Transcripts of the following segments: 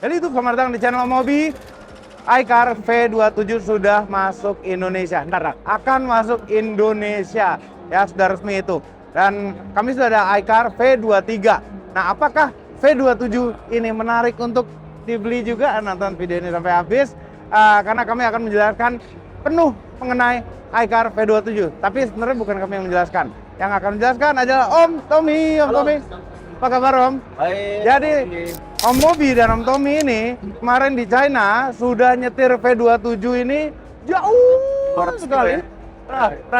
Jadi itu selamat datang di channel Mobi. iCar V27 sudah masuk Indonesia. Ntar akan masuk Indonesia. Ya, sudah resmi itu. Dan kami sudah ada iCar V23. Nah, apakah V27 ini menarik untuk dibeli juga? Nonton video ini sampai habis. Karena kami akan menjelaskan penuh mengenai iCar V27. Tapi sebenarnya bukan kami yang menjelaskan. Yang akan menjelaskan adalah Om Tommy. Om Tommy, apa kabar Om? Baik. Jadi Om Mobi dan Om Tommy ini kemarin di China sudah nyetir V27 ini jauh sekali.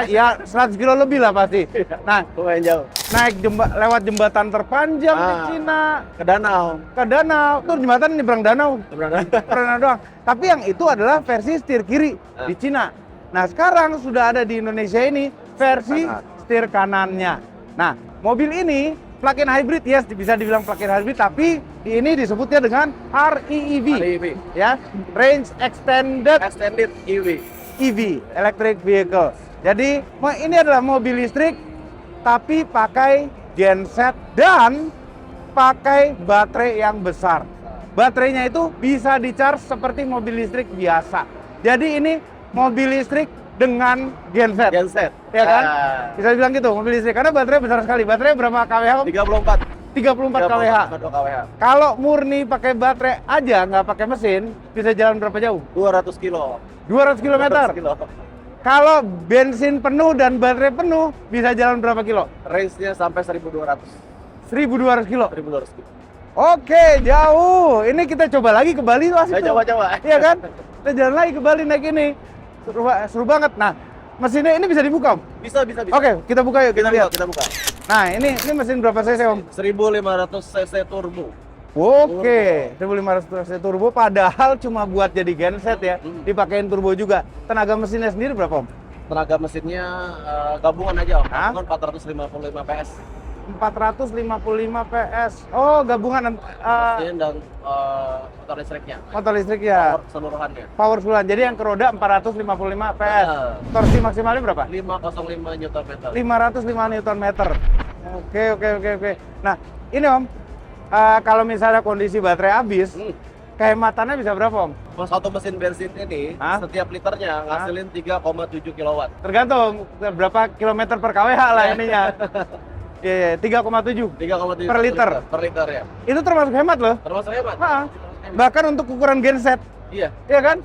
Ya 100 kilo lebih lah pasti. Nah, Lumayan jauh. naik lewat jembatan terpanjang di Cina Ke danau. ke danau. Tuh jembatan nyebrang danau. Danau doang. Tapi yang itu adalah versi setir kiri di Cina. Nah, sekarang sudah ada di Indonesia ini versi setir kanannya. Nah, mobil ini plug-in hybrid, yes, bisa dibilang plug-in hybrid, tapi ini disebutnya dengan REEV, ya, Range Extended EV, Electric Vehicle. Jadi, ini adalah mobil listrik, tapi pakai genset dan pakai baterai yang besar. Baterainya itu bisa di-charge seperti mobil listrik biasa. Jadi ini mobil listrik dengan genset. Ya kan? Bisa bilang gitu, mobil listrik. Karena baterai besar sekali. Baterai berapa kWh? 34 kWh. Kalau murni pakai baterai aja, nggak pakai mesin, bisa jalan berapa jauh? 200 kilo. 200 km. Kalau bensin penuh dan baterai penuh, bisa jalan berapa kilo? Range-nya sampai 1200. 1200 kilo. 1200 kilo. Oke, jauh. Ini kita coba lagi ke Bali tuh asik tuh. Coba. Iya kan? Kita jalan lagi ke Bali naik ini. Seru banget. Nah, mesinnya ini bisa dibuka, Om? Bisa. Oke, kita buka yuk, kita lihat. Kita buka. Nah, ini mesin berapa cc, Om? 1500 cc turbo. Oke, 1500 cc turbo, padahal cuma buat jadi genset ya, dipakein turbo juga. Tenaga mesinnya sendiri berapa, Om? Tenaga mesinnya gabungan aja, Om. Hah? Gabungan 455 PS. 455 PS. Oh, gabungan Mesin dan motor listriknya. motor listrik ya. Power seluruhannya. Power seluruhan. Jadi yang ke roda 455 PS. Torsi maksimalnya berapa? 505 Nm. 505 Nm. Oke. Nah, ini Om, kalau misalnya kondisi baterai habis, kehematannya bisa berapa, Om? Satu mesin bensin ini, setiap liternya ngasilin 3,7 kW. Tergantung berapa kilometer per kWh lah ininya. Iya, 3,7 per liter. Per liter ya. Itu termasuk hemat loh. Termasuk hemat. Bahkan untuk ukuran genset. Iya. Iya kan?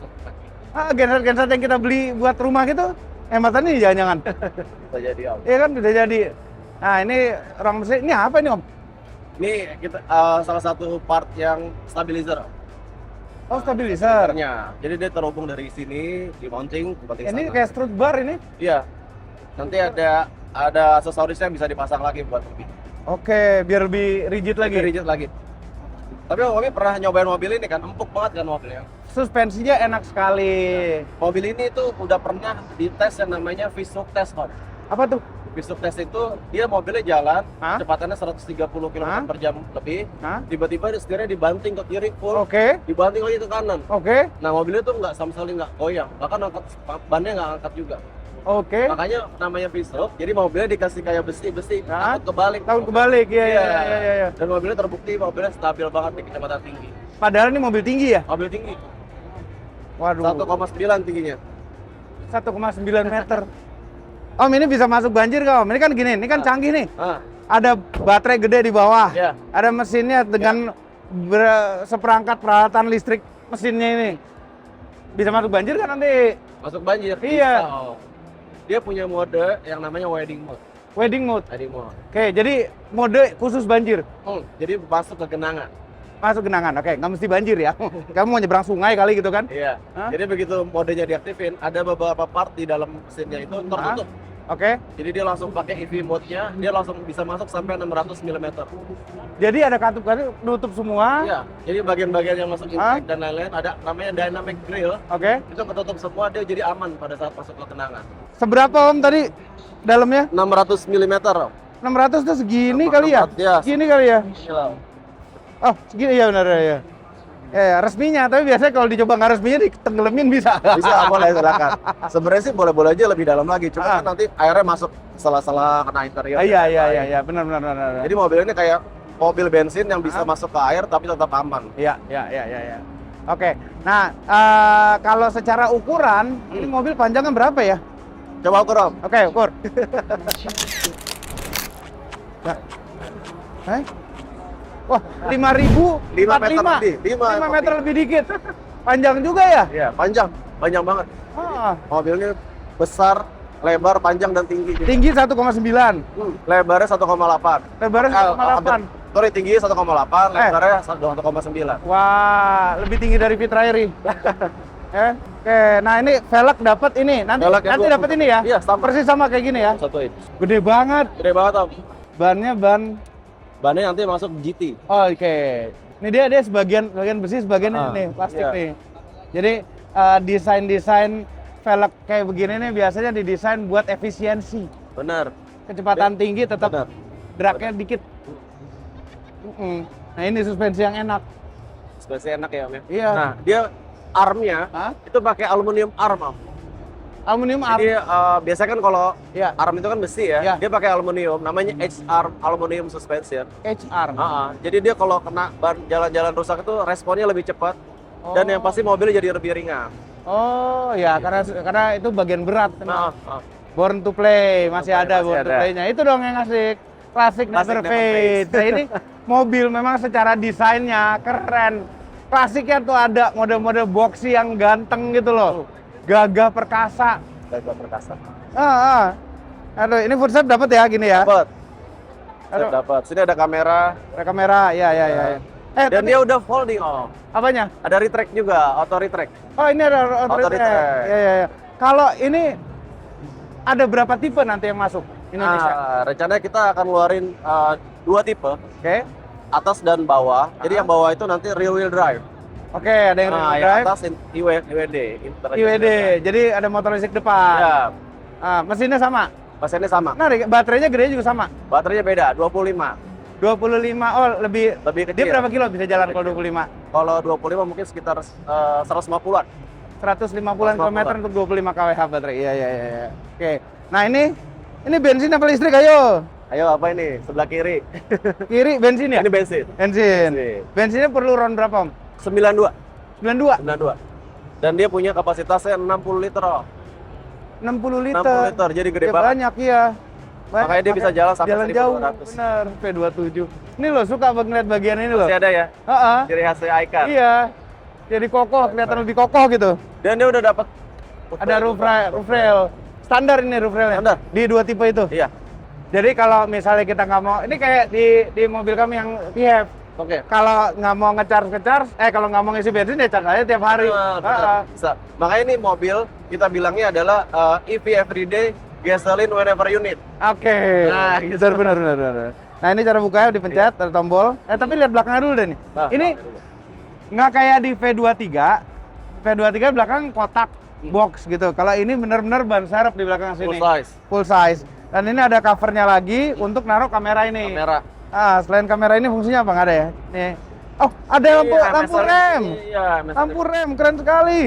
Genset-genset yang kita beli buat rumah gitu, hematannya jangan-jangan. Bisa jadi, Om. Iya kan, bisa jadi. Nah, ini orang mesin, ini apa ini, Om? Ini kita salah satu part yang stabilizer. Oh, stabilizer. Jadi dia terhubung dari sini, di mounting Ini sana. kayak strut bar ini. Iya. Nanti ada aksesorisnya yang bisa dipasang lagi buat mobil. Oke, biar lebih rigid lagi. Rigid lagi. Tapi Om Omi pernah nyobain mobil ini kan, empuk banget kan mobilnya. Suspensinya enak sekali. Mobil ini tuh udah pernah dites yang namanya Visual Test, Om. Apa tuh? Visual Test itu dia mobilnya jalan, kecepatannya 130 km per jam lebih. Tiba-tiba setirnya dibanting ke kiri full. Oke. Dibanting lagi ke kanan. Oke. Nah, mobilnya tuh nggak sama sekali nggak goyang, bahkan bannya nggak angkat juga. Oke. Makanya namanya pisau. Jadi mobilnya dikasih kayak besi, takut kebalik. Iya. Dan mobilnya terbukti mobilnya stabil banget di kecepatan tinggi. Padahal ini mobil tinggi ya? Mobil tinggi. Waduh. 1,9 tingginya. 1,9 meter. Om, ini bisa masuk banjir nggak, Om? Ini kan gini, ini kan canggih nih. Ada baterai gede di bawah. Ada mesinnya dengan seperangkat peralatan listrik mesinnya ini. Bisa masuk banjir kan nanti? Masuk banjir? Iya. Bisa. Dia punya mode yang namanya wedding mode. Wedding mode? Wedding mode. Oke, jadi mode khusus banjir? Jadi masuk ke genangan. Masuk genangan, oke. Nggak mesti banjir ya? Kamu mau nyebrang sungai kali gitu kan? Iya. Jadi begitu modenya diaktifin, ada beberapa part di dalam mesinnya itu tertutup. Oke. Jadi dia langsung pakai EV mode-nya, dia langsung bisa masuk sampai 600 mm. Jadi ada katup-katup nutup semua? Iya. Jadi bagian-bagian yang masuk intake dan lain-lain ada namanya dynamic grill. Oke. Itu ketutup semua, dia jadi aman pada saat masuk ke genangan. Seberapa, Om, tadi dalamnya? 600 mm. 600 tuh segini kali ya? Iya. Segini kali ya? Oh, segini ya benar ya. Ya, resminya, tapi biasanya kalau dicoba nggak resminya ditenggelamin bisa. Bisa, boleh, silakan. Sebenarnya sih boleh-boleh aja lebih dalam lagi, cuma kan nanti airnya masuk sela-sela kena interior. Iya, benar. Jadi mobil ini kayak mobil bensin yang bisa masuk ke air tapi tetap aman. Iya. Oke. Nah, kalau secara ukuran, ini mobil panjangnya berapa ya? Coba ukur Om. Oke, ukur. Wah, 5.045. 5 meter lebih. 5 meter lebih dikit. Panjang juga ya? Iya, panjang banget. Mobilnya besar, lebar, panjang dan tinggi. Tinggi 1,9. Lebarnya 1,8. Lebarnya 1,8. Sorry, tingginya 1,8, lebarnya 1,9. Wah, lebih tinggi dari Fitrairi. Oke, nah ini velg dapat ini. Nanti dapat ini ya? Iya, sama. Persis sama kayak gini ya? Satuin. Gede banget. Gede banget Om. Bannya nanti masuk GT. Oh, oke. Ini dia sebagian besi, sebagian ini plastik nih. Jadi desain velg kayak begini nih biasanya didesain buat efisiensi. Benar. Kecepatan tinggi tetap dragnya dikit. Nah ini suspensi yang enak. Suspensi enak ya Om ya? Iya. Nah dia armnya itu pakai aluminium arm Om. Aluminium arm. Jadi biasanya kan kalau arm itu kan besi ya, dia pakai aluminium, namanya H-arm aluminium suspension. H-arm. Jadi dia kalau kena ban jalan-jalan rusak itu responnya lebih cepat dan yang pasti mobilnya jadi lebih ringan. Oh ya, karena itu bagian berat. Born to Play masih ada Born to Play-nya. Itu dong yang asik. Klasik never fade. Nah ini mobil memang secara desainnya keren. Klasiknya tuh ada mode-mode boxy yang ganteng gitu loh. Gagah perkasa. Aduh, ini footstep dapat ya gini ya? Dapat. Sini ada kamera. Ada kamera, ya. Dan dia udah folding Om. Apanya? Ada retract juga, auto retract. Oh ini ada auto retract. Ya. Kalau ini ada berapa tipe nanti yang masuk Indonesia? Rencananya kita akan ngeluarin 2 tipe. Oke. Atas dan bawah. Jadi yang bawah itu nanti rear wheel drive. Oke, ada yang rear wheel drive. Yang atas IWD. IWD. Jadi ada motor listrik depan. Ya. Mesinnya sama. Mesinnya sama. Nah, baterainya gede juga sama. Baterainya beda, 25. 25. Oh, lebih kecil. Dia berapa kilo bisa jalan kalau 25? Kalau 25 mungkin sekitar 150-an. 150-an kilometer untuk 25 kWh baterai. Iya. Oke. Nah, ini bensin apa listrik? Ayo apa ini? Sebelah kiri. Kiri bensin ya? Ini bensin. Bensinnya perlu ron berapa, Om? 92. 92. Dan dia punya kapasitasnya 60 liter, Om. 60 liter. 60 liter, jadi gede banget. Banyak, iya. Makanya dia bisa jalan sampai 1.200. Jauh, bener. P27. Ini loh, suka ngeliat bagian ini loh. Masih ada ya? Ciri khasnya Icon. Iya. Jadi kokoh, kelihatan lebih kokoh gitu. Dan dia udah dapat ada roof rail. Standar ini roof railnya. Standar. Di 2 tipe itu. Iya. Jadi kalau misalnya kita nggak mau, ini kayak di mobil kami yang PHEV. Oke. Kalau nggak mau ngecharge, kalau nggak mau ngisi bensin ya charge aja tiap hari. Bisa. Makanya ini mobil kita bilangnya adalah EV everyday, gasoline whenever you need. Oke. Nah, gitu. Benar. Nah ini cara bukanya dipencet, ada tombol. Tapi lihat belakangnya dulu deh nih. Ini nggak kayak di V23. V23 belakang kotak box gitu. Kalau ini benar-benar ban serep di belakang sini. Full size. Dan ini ada covernya lagi untuk naruh kamera ini. Selain kamera ini fungsinya apa? Nggak ada ya? Nih. Oh, ada lampu rem. Iya, lampu rem keren sekali.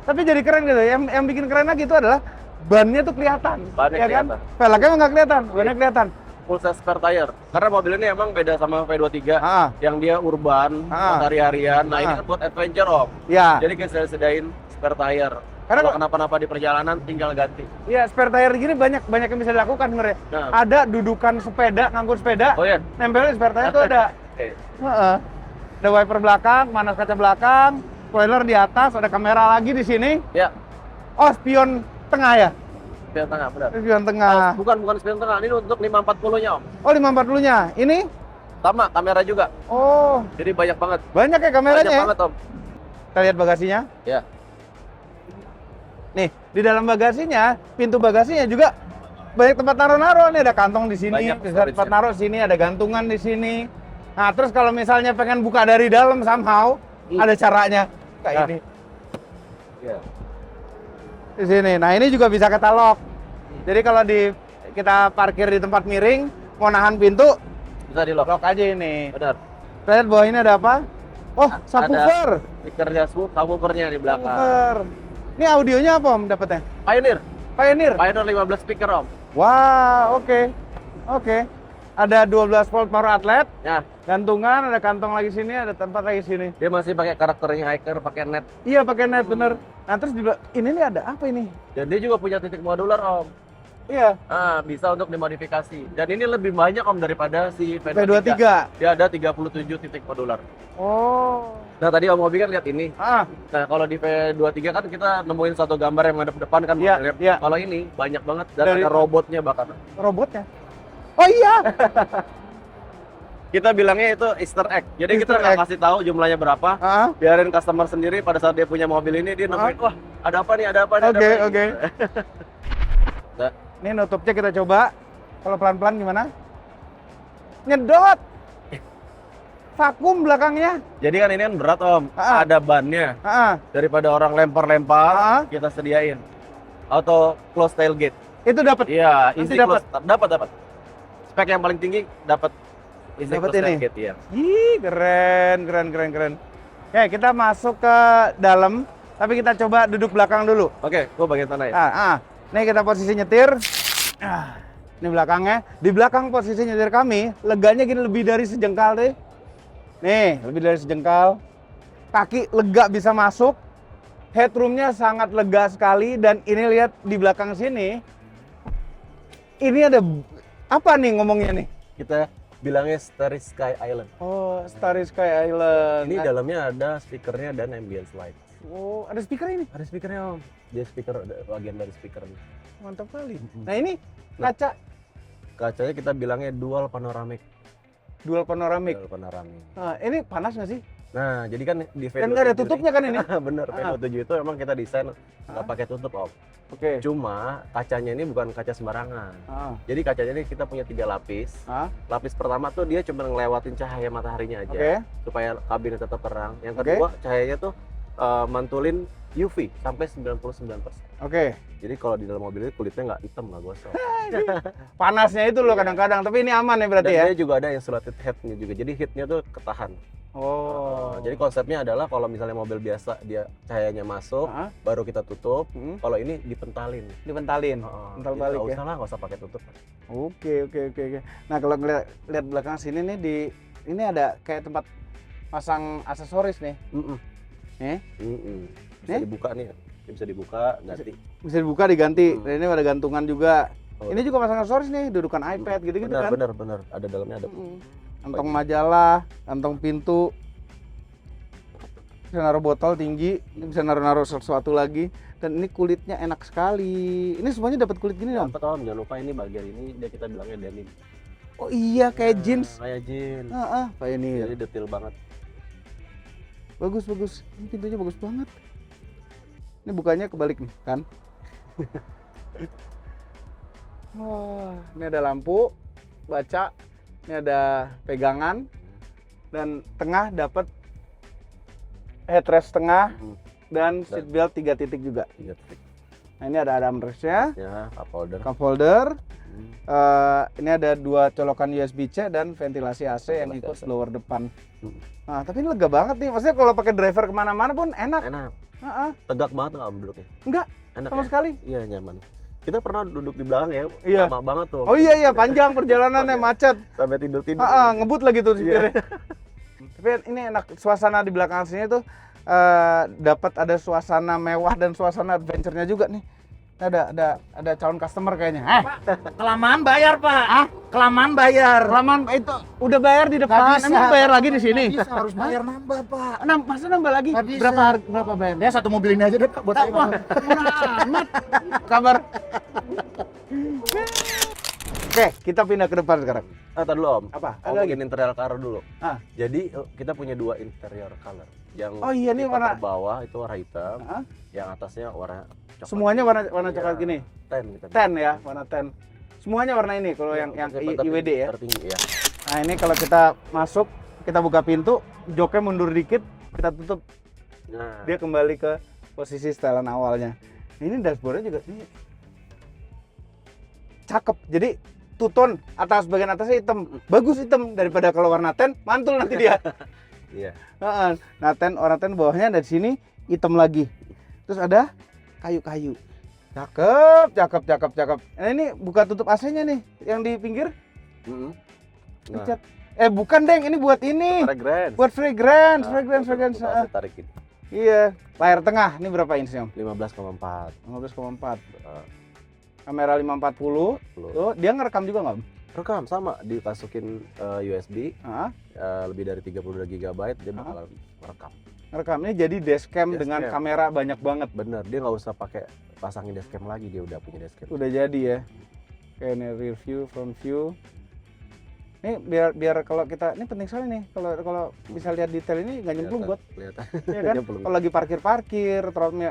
Tapi jadi keren gitu. Yang bikin keren lagi itu adalah bannya tuh kelihatan. Ya kan? Velgnya nggak kelihatan, bannya kelihatan. Full size spare tire. Karena mobil ini emang beda sama V23 yang dia urban, hari-harian. Nah, ini kan buat adventure, Om. Iya. Jadi kita sedain spare tire. Karena kalau kenapa-napa di perjalanan tinggal ganti. Iya, spare tire gini banyak yang bisa dilakukan sebenarnya. Ada dudukan sepeda, ngangkut sepeda. Oh iya. Nempelin spare tire itu ada. Ada wiper belakang, panas kaca belakang, spoiler di atas, ada kamera lagi di sini. Ya. Oh, spion tengah ya? Spion tengah, benar. Spion tengah. Bukan spion tengah, ini untuk 540-nya, Om. Oh, 540-nya. Ini? Sama, kamera juga. Oh. Jadi banyak banget. Banyak ya kameranya? Banyak banget, Om. Kita lihat bagasinya. Ya. Nih, di dalam bagasinya, pintu bagasinya juga banyak tempat naruh-naruh. Nih ada kantong di sini, bisa tempat naruh sini, ada gantungan di sini. Nah, terus kalau misalnya pengen buka dari dalam somehow, ada caranya kayak ini. Ya. Di sini. Nah, ini juga bisa kita lock. Jadi kalau kita parkir di tempat miring, mau nahan pintu, bisa di lock. Lock aja ini. Benar. Lihat bawah ini ada apa? Oh, subwoofer. Speakernya subwoofernya di belakang. Subwoofer. Ini audionya apa, Om, dapetnya? Pioneer 15 speaker, Om. Wah, oke. Ada 12 volt power outlet, Ya, gantungan, ada kantong lagi sini, ada tempat lagi sini. dia masih pakai karakternya hiker, pakai net. Iya, pakai net bener. Nah, terus juga ini nih ada apa ini? Dan dia juga punya titik modular Om. Iya, Bisa untuk dimodifikasi. Dan ini lebih banyak Om daripada si P23. Dia ada 37 titik modular. Oh. Nah tadi Om Hobi kan lihat ini. Ah, Nah kalau di V23 kan kita nemuin satu gambar yang ngadep depan kan. Iya, modelnya. iya. Kalau ini banyak banget dan Dari- ada robotnya bahkan. robotnya. Oh iya. Kita bilangnya itu Easter egg. Jadi kita Easter nggak egg. kasih tahu jumlahnya berapa. Ah, Biarin customer sendiri pada saat dia punya mobil ini dia nemuin, wah ada apa nih, ada apa nih. ada oke, apa nih." oke. Nah, Ini nutupnya kita coba. Kalau pelan-pelan gimana? Nyedot. Vakum belakangnya. jadi kan ini kan berat Om. Ah. Ada bannya. Ah, Daripada orang lempar-lempar, Ah. kita sediain. Auto close tailgate. itu dapat. Iya, Nanti easy close. Dapat. Spek yang paling tinggi dapat easy Dapat close ini? tailgate ya. Ih, keren. Oke, kita masuk ke dalam, tapi kita coba duduk belakang dulu. Oke, gua bagian tanah ya. Ini kita posisi nyetir. Ini belakangnya. Di belakang posisi nyetir kami, leganya gini lebih dari sejengkal deh. Nih, lebih dari sejengkal. Kaki lega bisa masuk. Headroomnya sangat lega sekali. Dan ini lihat di belakang sini. Ini ada apa nih ngomongnya nih? Kita bilangnya Starry Sky Island. Oh, Starry Sky Island. Ini dalamnya ada speakernya dan ambience light. Oh, ada speaker ini. Ada speakernya Om. Dia speaker, ada bagian dari speakernya. Mantap kali. Nah, ini kaca Kacanya kita bilangnya dual panoramic. dual panoramik. Dual panoramic. Nah, ini panas nggak sih? Nah, jadi kan di V27 Dan nggak ada tutupnya kan ini? Bener, V27 itu emang kita desain nggak pakai tutup Om. Oke. Cuma kacanya ini bukan kaca sembarangan. Jadi kacanya ini kita punya 3 lapis. Lapis pertama tuh dia cuma ngelewatin cahaya mataharinya aja Oke. supaya kabin tetap terang. Yang Oke. kedua cahayanya tuh mantulin UV sampai 99%. Oke. Jadi kalau di dalam mobil ini kulitnya nggak hitam lah gosong. Panasnya itu loh kadang-kadang, tapi ini aman ya berarti Dan ya? dia juga ada insulated headnya juga. Jadi heatnya tuh ketahan. Oh. Jadi konsepnya adalah kalau misalnya mobil biasa dia cahayanya masuk, Hah? baru kita tutup. Hmm. Kalau ini dipentalin. Dipentalin. Pental Jadi balik nggak ya. usah lah, nggak usah pakai tutup. Oke. Nah, kalau lihat belakang sini nih ini ada kayak tempat pasang aksesoris nih. Bisa dibuka nih. Ini bisa dibuka, ganti. Bisa dibuka diganti. Dan ini ada gantungan juga. Oh. Ini juga pasang aksesoris nih, dudukan iPad gitu-gitu kan. Bener. Ada dalamnya ada. Kantong majalah, kantong pintu. Bisa naruh botol tinggi, ini bisa naruh sesuatu lagi. Dan ini kulitnya enak sekali. Ini semuanya dapat kulit gini dong. Dapat Om, jangan lupa ini bagian ini dia kita bilangnya denim. Oh iya, kayak jeans. Kayak jeans. Kayak ini. Jadi detail banget. Bagus. Ini pintunya bagus banget. Ini bukanya kebalik nih, kan? Wah, ini ada lampu, baca, ini ada pegangan, dan tengah dapat headrest tengah dan seat belt 3 titik juga. 3 titik. Nah, ini ada armrestnya, Ya, cup holder. cup holder. Ini ada 2 colokan USB-C dan ventilasi AC yang ikut blower depan. Nah, tapi ini lega banget nih. Maksudnya kalau pakai driver kemana-mana pun enak. Enak. Tegak banget nggak Om duduknya? Enggak, Enak sama ya? sekali. Iya, nyaman. Kita pernah duduk di belakang ya, Iya. lama banget tuh. Oh iya, panjang perjalanannya, macet. Sampai tidur-tidur. Ngebut lagi tuh supirnya. Tapi ini enak, suasana di belakang sini tuh dapat ada suasana mewah dan suasana adventure-nya juga nih. Ada calon customer kayaknya. Kelamaan bayar, Pak. Kelamaan bayar. Kelamaan itu udah bayar di depan, Nggak bisa. emang bayar lagi di sini. Bisa, harus bayar nambah, Pak. Masa nambah lagi? Nggak bisa. Berapa bayar? Ya satu mobil ini aja deh, Pak, buat saya. Wah, murah amat. Kabar. Oke, kita pindah ke depan sekarang. Tadi dulu Om. Apa? Om Ada bikin interior color dulu. Jadi kita punya 2 interior color. Yang Oh iya, nih tipe warna- terbawah itu warna hitam, yang atasnya warna coklat. Semuanya warna coklat Iya, gini. Ten kita. Ten ya, warna ten. Semuanya warna ini kalau yang IWD ya. Tertinggi ya. Nah, ini kalau kita masuk, kita buka pintu, joknya mundur dikit, kita tutup, Nah, dia kembali ke posisi setelan awalnya. Ini dashboardnya juga ini cakep. Jadi two-tone, bagian atasnya hitam. Bagus hitam daripada kalau warna ten, mantul nanti dia. iya. Nah, warna ten bawahnya dari sini hitam lagi. Terus ada kayu-kayu. Cakep. Nah, ini buka tutup AC-nya nih, yang di pinggir. Ngecat. Bukan Deng, ini buat ini. Fragrance. Buat fragrance. Saya tarik ini. Iya. Layar tengah, ini berapa inch Om? 15,4. 15,4. Kamera 540. Tuh, dia ngerekam juga nggak Om? Rekam sama, dimasukin USB. Hah? Lebih dari 32 GB dia bakal merekam. Ngerekamnya jadi dashcam dengan kamera banyak banget. Bener, dia nggak usah pakai pasangin dashcam lagi, dia udah punya dashcam. Udah jadi ya. Oke, ini rear view, front view. Ini biar kalau kita, ini penting sekali nih, kalau bisa lihat detail ini nggak nyemplung buat. Kelihatan. Ya kan? Kalau lagi parkir,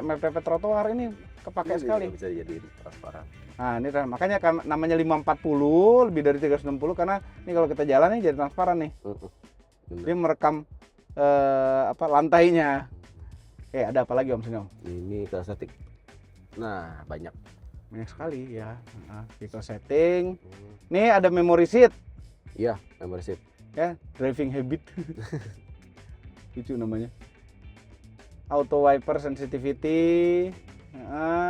mepet trotoar ini kepake sekali. Bisa jadi transparan. Nah, ini makanya namanya 540 lebih dari 360 karena ini kalau kita jalan nih jadi transparan nih. Dia merekam lantainya. Ada apa lagi Om sini Om? Ini ke setting. Nah, banyak sekali ya. Vehicle setting. Nih ada memory seat. Iya, memory seat. Ya, driving habit. Lucu namanya. Auto wiper sensitivity.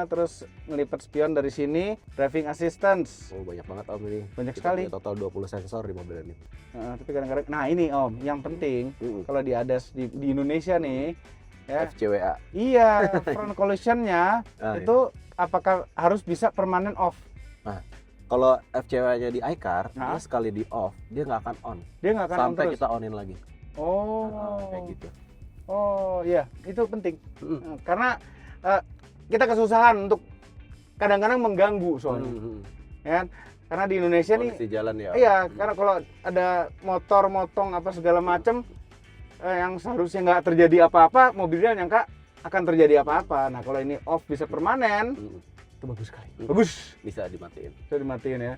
Terus ngelipat spion dari sini, driving assistance. Banyak banget Om ini. Banyak sekali. Total 20 sensor di mobil ini. Tapi kadang-kadang, nah ini Om, yang penting kalau di ADAS di Indonesia nih, ya. FCWA. Iya, front collision-nya itu apakah harus bisa permanen off? Nah, kalau FCWA-nya di iCar, dia sekali di off, dia nggak akan on. Dia nggak akan on sampai terus. Kita onin lagi. Kayak gitu. Oh, iya, itu penting. Karena kita kesusahan untuk kadang-kadang mengganggu soalnya, ya kan? Karena di Indonesia kondisi jalan ya. Iya, karena kalau ada motor motong apa segala macam yang seharusnya nggak terjadi apa-apa, mobilnya nyangka akan terjadi apa-apa. Nah, kalau ini off bisa permanen, itu bagus sekali. Bagus. Bisa dimatiin. Bisa dimatiin ya.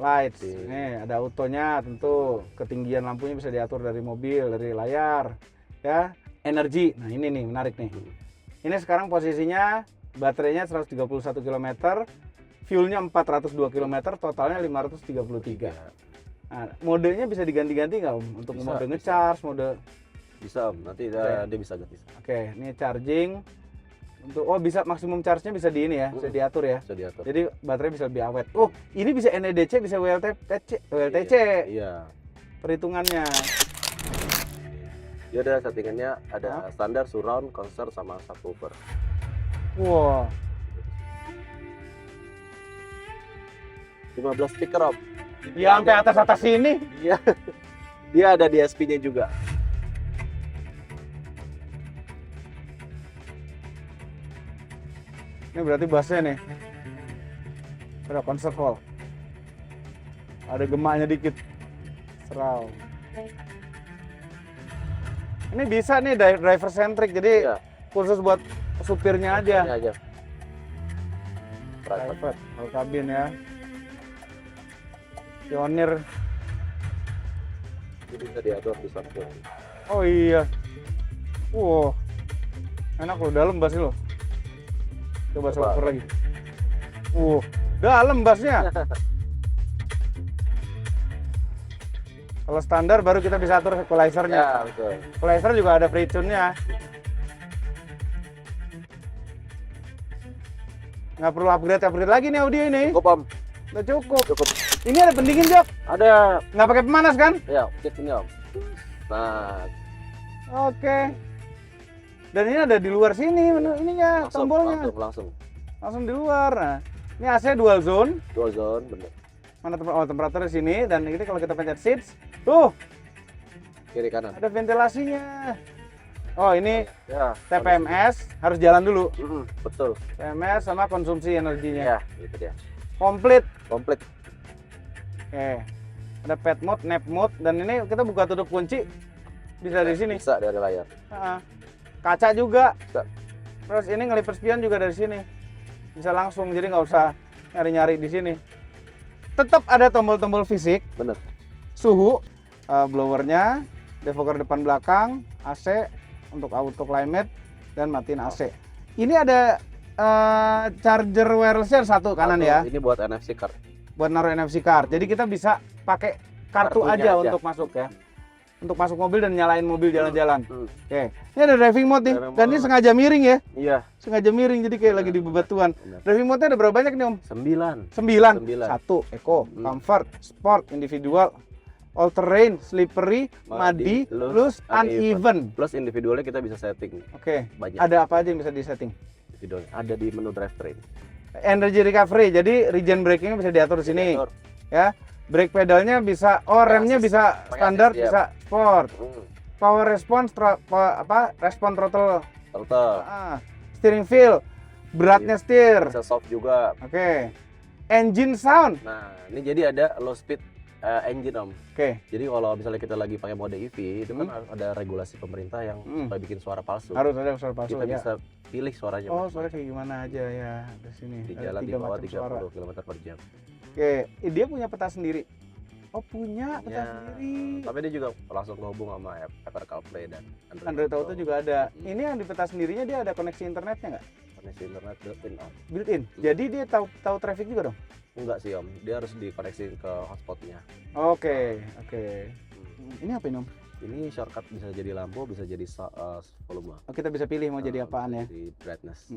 Lights, nih ada autonya tentu, ketinggian lampunya bisa diatur dari mobil, dari layar, ya. Energi, nah ini nih menarik nih. Ini sekarang posisinya baterainya 131 km, fuelnya 402 km, totalnya 533. Nah, modenya bisa diganti-ganti nggak Om? Untuk mode ngecharge, mode bisa Om, nanti dia bisa ganti. Oke, ini charging. Untuk bisa maksimum charge-nya bisa di ini ya, bisa diatur ya. Bisa diatur. Jadi baterai bisa lebih awet. Ini bisa NEDC, bisa WLTC. Iya. Perhitungannya. Dia ada settingannya, ada standar, surround, concert, sama subwoofer. Wow. 15 speaker Om. Ya sampai atas sini. Iya. Dia ada DSP-nya juga. Ini berarti bassnya nih. Ada concert hall. Ada gemaknya dikit. Serau. Ini bisa nih driver centric, jadi khusus buat supirnya aja. Ini aja. Private, kalau kabin ya. Pionir. Ini bisa diatur di software. Oh iya. Wow. Enak loh, dalam bassnya loh. Coba subwoofer lagi. Dalam bassnya. Kalau standar baru kita bisa atur equalizer-nya. Ya, betul. Equalizer juga ada free tune-nya. Nggak perlu upgrade lagi nih audio ini. Cukup Om. Udah cukup. Ini ada pendingin Jok? Ada. Nggak pakai pemanas kan? Ya, cek ini Om. Nah. Oke. Dan ini ada di luar sini ininya, tombolnya. Langsung di luar. Nah, ini AC dual zone. Dual zone, bener. Mana temperatur di sini, dan ini kalau kita pencet seats, tuh kiri kanan. ada ventilasinya. Oh ini ya, TPMS harus jalan dulu. Betul. TPMS sama konsumsi energinya. Ya, itu dia. Komplit. Komplit. Oke. Ada pet mode, nap mode, dan ini kita buka tutup kunci bisa di sini. Bisa dari layar. Kaca juga. Bisa. Terus ini ngelipet spion juga dari sini. Bisa langsung, jadi nggak usah nyari-nyari di sini. Tetap ada tombol-tombol fisik. Bener. Suhu, blowernya, defogger depan belakang, AC untuk auto climate, dan matiin AC. Ini ada charger wirelessnya satu kanan ya. Ini buat NFC card. Buat naruh NFC card. Jadi kita bisa pakai kartu aja untuk masuk ya. Untuk masuk mobil dan nyalain mobil jalan-jalan. Oke. Ini ada driving mode nih. Dan ini sengaja miring ya. Iya. Sengaja miring jadi kayak lagi di bebatuan. Driving mode-nya ada berapa banyak nih Om? 9. 1, Eco, Comfort, Sport, Individual. all terrain, slippery, muddy, loose, uneven. Plus individualnya kita bisa setting. Oke. Banyak. Ada apa aja yang bisa disetting? Individualnya ada di menu drivetrain. Energy recovery, jadi regen braking bisa diatur di sini. Ya. Brake pedalnya bisa, remnya bisa standar, bisa sport. Power response, respon throttle. Steering wheel, beratnya setir. Bisa soft juga. Oke. Engine sound. Nah, ini jadi ada low speed engine Om. Oke. Jadi kalau misalnya kita lagi pakai mode EV, itu kan ada regulasi pemerintah yang supaya bikin suara palsu. Harus ada suara palsu. Kita bisa pilih suaranya. Oh, suara kayak gimana aja ya di sini. Di jalan di bawah 30 km per jam. Oke, dia punya peta sendiri. Oh, punya peta sendiri. Tapi dia juga langsung ngehubung sama Apple CarPlay dan Android Auto juga ada. Ini yang di peta sendirinya dia ada koneksi internetnya nggak? Koneksi internet built-in Om. Built-in. Jadi dia tahu traffic juga dong? Enggak sih Om, dia harus dikoneksi ke hotspotnya. Oke. Ini apa ini Om? Ini shortcut bisa jadi lampu, bisa jadi volume. Oh, kita bisa pilih mau jadi apaan ya? Jadi brightness.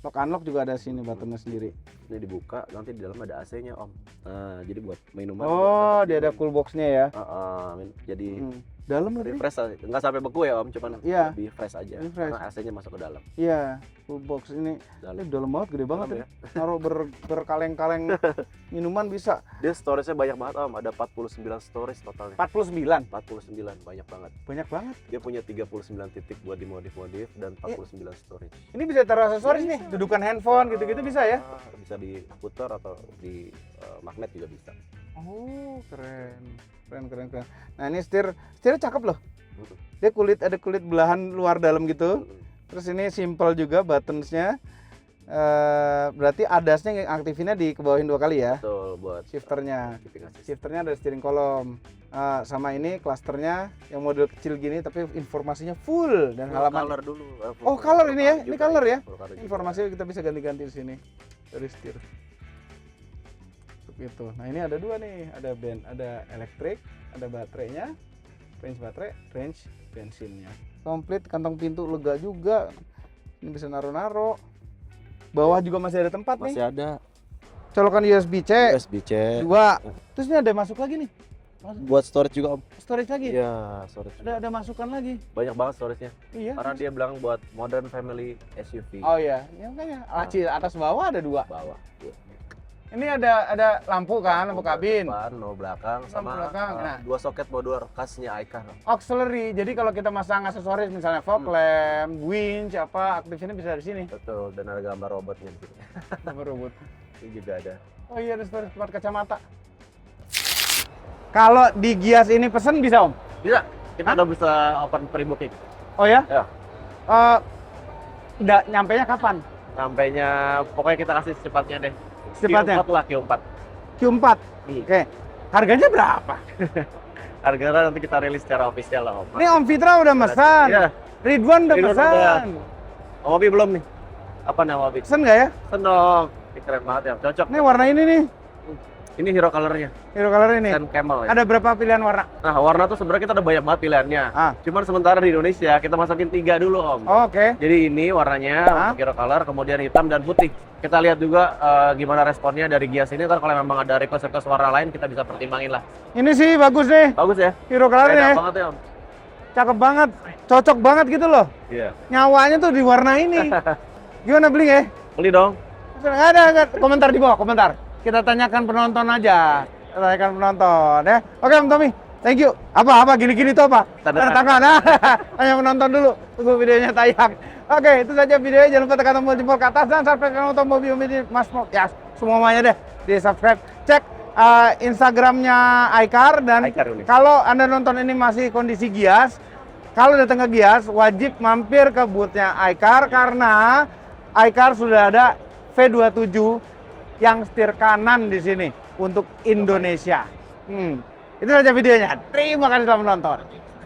Lock unlock juga ada sini buttonnya sendiri. Ini dibuka, nanti di dalam ada AC-nya Om. Nah, jadi buat minuman. Oh, dia ada cool box-nya ya? Jadi dalam lebih fresh, nggak sampai beku ya Om, cuman lebih fresh aja. Karena AC-nya masuk ke dalam. Iya, cool box ini. Ini dalam banget, gede banget ya. Naruh berkaleng-kaleng minuman bisa. Dia storage-nya banyak banget Om, ada 49 storage totalnya. 49? 49, banyak banget. Banyak banget. Dia punya 39 titik buat dimodif-modif dan 49 storage. Ini bisa taruh aksesoris nih, dudukan handphone gitu-gitu bisa ya? Bisa diputar atau di magnet juga bisa. Oh, keren. Nah, ini setirnya cakep loh. Dia ada kulit belahan luar dalam gitu. Terus ini simple juga buttons-nya. Berarti adasnya yang aktifinnya dikebawahin 2 kali ya. Betul, buat shifternya. Shifternya ada steering column. Sama ini clusternya yang model kecil gini tapi informasinya full dan halaman. Color dulu. Oh, color ini ya. Ini color ya. Informasinya kita bisa ganti-ganti di sini dari setir. Gitu. Nah, ini ada 2 nih, ada elektrik, ada baterainya, range baterai, range bensinnya. Komplit, kantong pintu lega juga. Ini bisa naro-naro. Bawah juga masih ada tempat nih. Masih ada. Colokan USB-C. 2. Terus ini ada masuk lagi nih. Buat storage juga Om. Storage lagi? Iya, storage. Ada masukan lagi. Banyak banget storage-nya. Iya. Karena dia bilang buat modern family SUV. Oh iya, ya makanya laci atas bawah ada 2. Bawah. Iya. Ini ada lampu kan, lampu kabin. Depan, belakang, sama belakang. Nah, 2 soket modular khasnya iCar. Auxiliary. Jadi kalau kita masang aksesoris misalnya fog lamp, winch aktifnya bisa dari sini. Betul, dan ada gambar robotnya di sini. Gambar robot. Ini juga ada. Oh iya, ada tempat kacamata. Kalau di Gias ini pesen bisa Om? Bisa. Kita udah bisa open pre-booking. Oh ya? Ya. Nyampainya kapan? Sampainya pokoknya kita kasih secepatnya deh. Secepatnya? Q4 lah, Q4. Q4? Oke. Harganya berapa? Harganya nanti kita rilis secara official lah Om. Ini Om Fitra udah mesan. Iya. Ridwan udah mesan. Om Obi belum nih. Apa nih Om Obi? Pesen nggak ya? Pesen dong. Ini keren banget ya, cocok. Ini warna ini nih. Ini hero color-nya. Hero color ini. Dan camel ya. Ada berapa pilihan warna? Nah, warna tuh sebenarnya kita ada banyak banget pilihannya. Cuman sementara di Indonesia kita masukin 3 dulu Om. Oh, oke. Jadi ini warnanya hero color, kemudian hitam dan putih. Kita lihat juga gimana responnya dari Gias ini. Ntar kalau memang ada request warna lain kita bisa pertimbangin lah. Ini sih bagus nih. Bagus ya? Hero color ya. Enak banget ya Om. Cakep banget. Cocok banget gitu loh. Iya. Nyawanya tuh di warna ini. Gimana beli ya? Beli dong. Ada komentar di bawah, komentar. Kita tanyakan penonton aja. Kita tanyakan penonton ya. Oke Om Tommy, thank you. Apa gini-gini tuh apa? Tanda tangan. Hanya menonton dulu. Tunggu videonya tayang. Oke, itu saja videonya. Jangan lupa tekan tombol jempol ke atas dan subscribe channel Tombo Biomedia Mas Mo. Ya, semuanya deh di subscribe. Cek Instagramnya iCar dan kalau Anda nonton ini masih kondisi Gias, kalau datang ke Gias wajib mampir ke boothnya iCar karena iCar sudah ada V27 yang setir kanan di sini untuk Indonesia. Itu saja videonya. Terima kasih telah menonton.